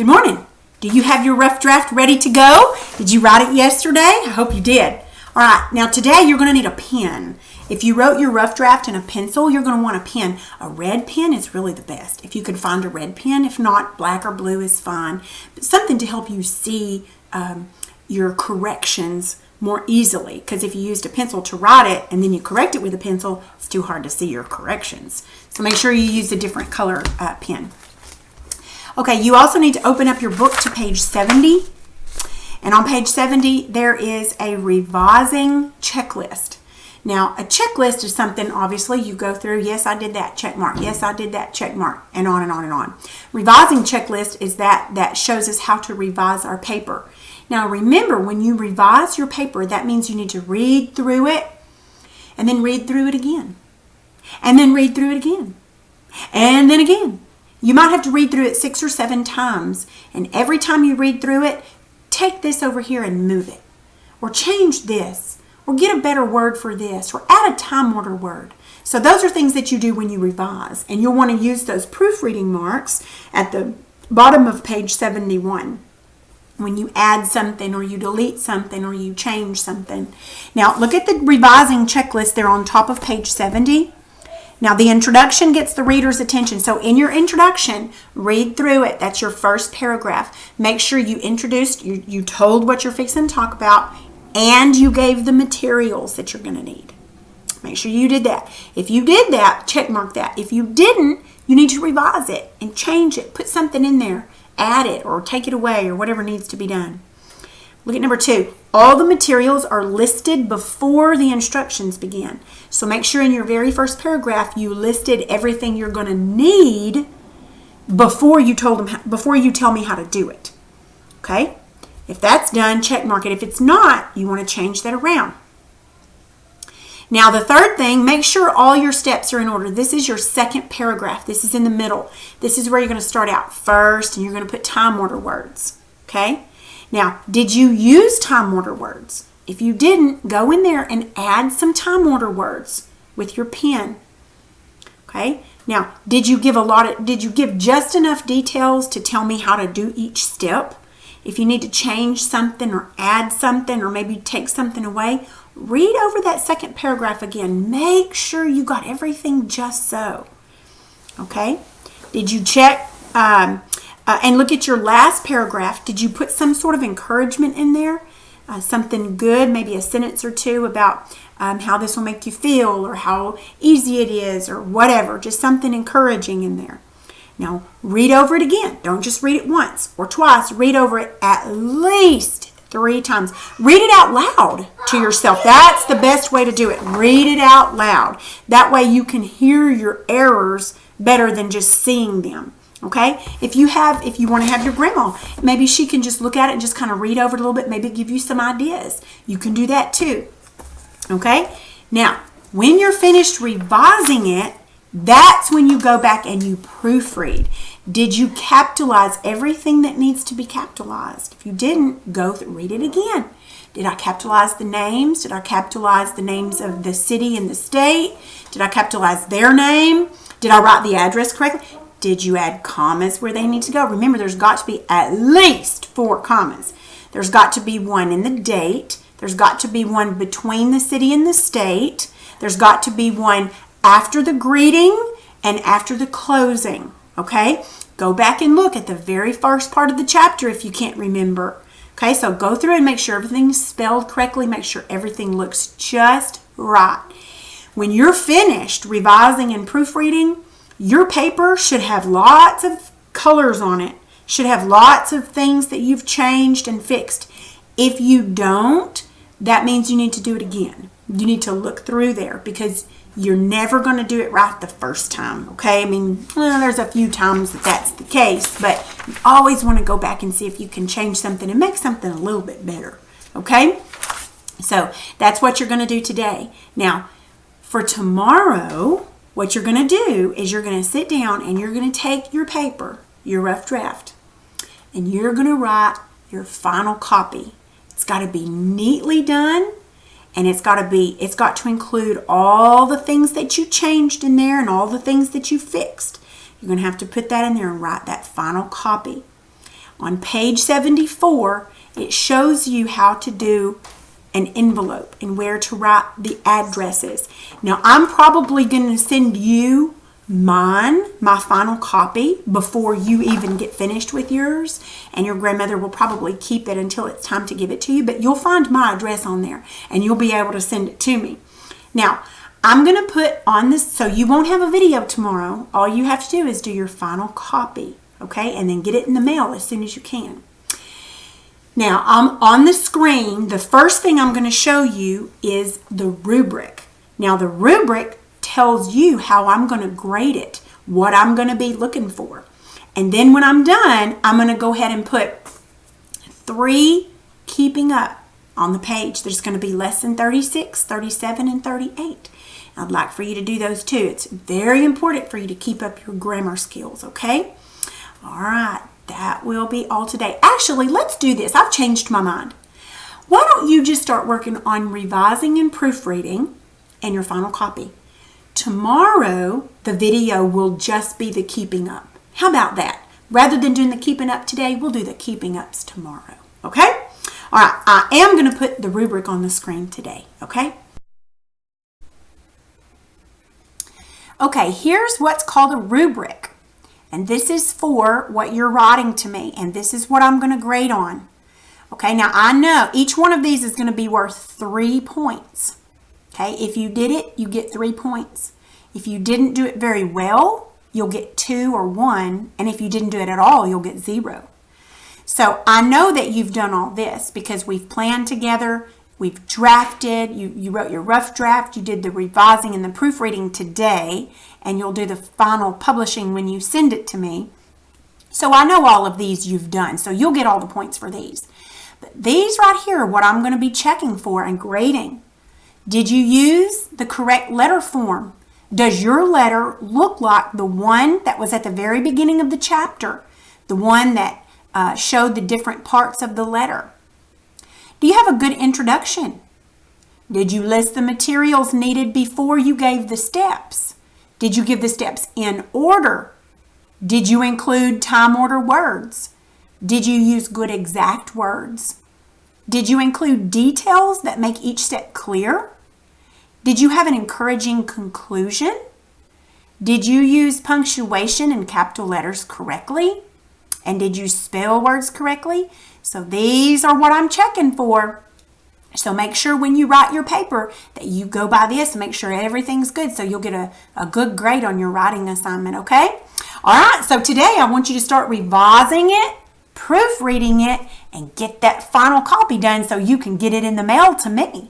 Good morning. Do you have your rough draft ready to go? Did you write it yesterday? I hope you did. All right, now today you're going to need a pen. If you wrote your rough draft in a pencil, you're going to want a pen. A red pen is really the best. If you could find a red pen, if not, black or blue is fine. But something to help you see your corrections more easily, because if you used a pencil to write it and then you correct it with a pencil, it's too hard to see your corrections. So make sure you use a different color pen. Okay, you also need to open up your book to page 70. And on page 70, there is a revising checklist. Now, a checklist is something, obviously, you go through, yes, I did that, check mark, yes, I did that, check mark, and on and on and on. Revising checklist is that shows us how to revise our paper. Now, remember, when you revise your paper, that means you need to read through it, and then read through it again, and then read through it again, and then again. You might have to read through it 6 or 7 times, and every time you read through it, take this over here and move it, or change this, or get a better word for this, or add a time order word. So those are things that you do when you revise, and you'll want to use those proofreading marks at the bottom of page 71 when you add something, or you delete something, or you change something. Now look at the revising checklist there on top of page 70. Now, the introduction gets the reader's attention. So in your introduction, read through it. That's your first paragraph. Make sure you introduced, you told what you're fixing to talk about, and you gave the materials that you're going to need. Make sure you did that. If you did that, check mark that. If you didn't, you need to revise it and change it. Put something in there. Add it or take it away or whatever needs to be done. Look at number 2. All the materials are listed before the instructions begin. So make sure in your very first paragraph you listed everything you're going to need before you tell me how to do it. Okay? If that's done, check mark it. If it's not, you want to change that around. Now the third thing, make sure all your steps are in order. This is your second paragraph. This is in the middle. This is where you're going to start out first, and you're going to put time order words. Okay? Now, did you use time order words? If you didn't, go in there and add some time order words with your pen. Okay? Now, did you give just enough details to tell me how to do each step? If you need to change something or add something or maybe take something away, read over that second paragraph again. Make sure you got everything just so. Okay? Did you check and look at your last paragraph? Did you put some sort of encouragement in there? Something good, maybe a sentence or two about how this will make you feel or how easy it is or whatever. Just something encouraging in there. Now, read over it again. Don't just read it once or twice. Read over it at least 3 times. Read it out loud to yourself. That's the best way to do it. Read it out loud. That way you can hear your errors better than just seeing them. Okay? If you want to have your grandma, maybe she can just look at it and just kind of read over it a little bit, maybe give you some ideas. You can do that too. Okay? Now, when you're finished revising it, that's when you go back and you proofread. Did you capitalize everything that needs to be capitalized? If you didn't, read it again. Did I capitalize the names? Did I capitalize the names of the city and the state? Did I capitalize their name? Did I write the address correctly? Did you add commas where they need to go? Remember, there's got to be at least 4 commas. There's got to be one in the date. There's got to be one between the city and the state. There's got to be one after the greeting and after the closing. Okay? Go back and look at the very first part of the chapter if you can't remember. Okay, so go through and make sure everything's spelled correctly. Make sure everything looks just right. When you're finished revising and proofreading, your paper should have lots of colors on it. Should have lots of things that you've changed and fixed. If you don't, that means you need to do it again. You need to look through there because you're never going to do it right the first time. Okay? I mean, there's a few times that's the case, but you always want to go back and see if you can change something and make something a little bit better. Okay? So that's what you're going to do today. Now, for tomorrow, what you're going to do is you're going to sit down and you're going to take your paper, your rough draft, and you're going to write your final copy. It's got to be neatly done, and it's got to include all the things that you changed in there and all the things that you fixed. You're going to have to put that in there and write that final copy. On page 74, it shows you how to do an envelope and where to write the addresses. Now, I'm probably going to send you my final copy, before you even get finished with yours, and your grandmother will probably keep it until it's time to give it to you, but you'll find my address on there and you'll be able to send it to me. Now, I'm going to put on this, so you won't have a video tomorrow. All you have to do is do your final copy, okay, and then get it in the mail as soon as you can. Now, on the screen, the first thing I'm going to show you is the rubric. Now, the rubric tells you how I'm going to grade it, what I'm going to be looking for. And then when I'm done, I'm going to go ahead and put 3 keeping up on the page. There's going to be lesson 36, 37, and 38. I'd like for you to do those too. It's very important for you to keep up your grammar skills, okay? All right, that will be all today. Actually, let's do this. I've changed my mind. Why don't you just start working on revising and proofreading and your final copy? Tomorrow, the video will just be the keeping up. How about that? Rather than doing the keeping up today, we'll do the keeping ups tomorrow, okay? All right, I am going to put the rubric on the screen today, okay? Okay, here's what's called a rubric. And this is for what you're writing to me, and this is what I'm going to grade on. Okay, now I know each one of these is going to be worth 3 points. Okay, if you did it, you get 3 points. If you didn't do it very well, you'll get 2 or 1. And if you didn't do it at all, you'll get 0. So I know that you've done all this because we've planned together, we've drafted, you wrote your rough draft, you did the revising and the proofreading today, and you'll do the final publishing when you send it to me. So I know all of these you've done, so you'll get all the points for these. But these right here are what I'm going to be checking for and grading. Did you use the correct letter form? Does your letter look like the one that was at the very beginning of the chapter? The one that showed the different parts of the letter? Do you have a good introduction? Did you list the materials needed before you gave the steps? Did you give the steps in order? Did you include time order words? Did you use good exact words? Did you include details that make each step clear? Did you have an encouraging conclusion? Did you use punctuation and capital letters correctly? And did you spell words correctly? So these are what I'm checking for. So make sure when you write your paper that you go by this and make sure everything's good so you'll get a good grade on your writing assignment, okay? All right, so today I want you to start revising it, proofreading it, and get that final copy done so you can get it in the mail to me.